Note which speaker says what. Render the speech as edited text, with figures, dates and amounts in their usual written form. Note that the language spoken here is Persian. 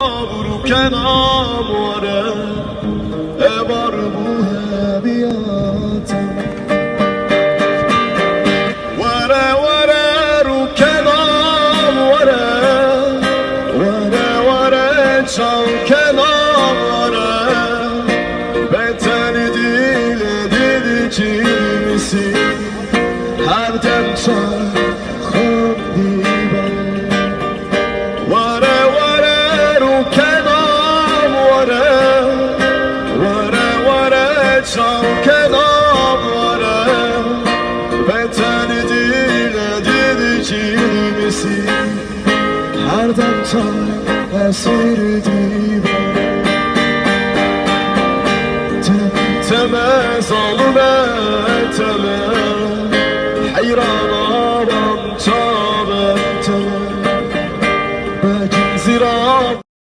Speaker 1: برو کنام واره بار بوه بیاتم واره واره رو کنام واره واره واره چان کنام واره بهتر دیل چی میسی هر دم چان خوب دیبه واره واره رو کنام واره واره واره چان کنام واره بهتر دیل چی میسی هر دم چان اسیر دیبه تم ظالمه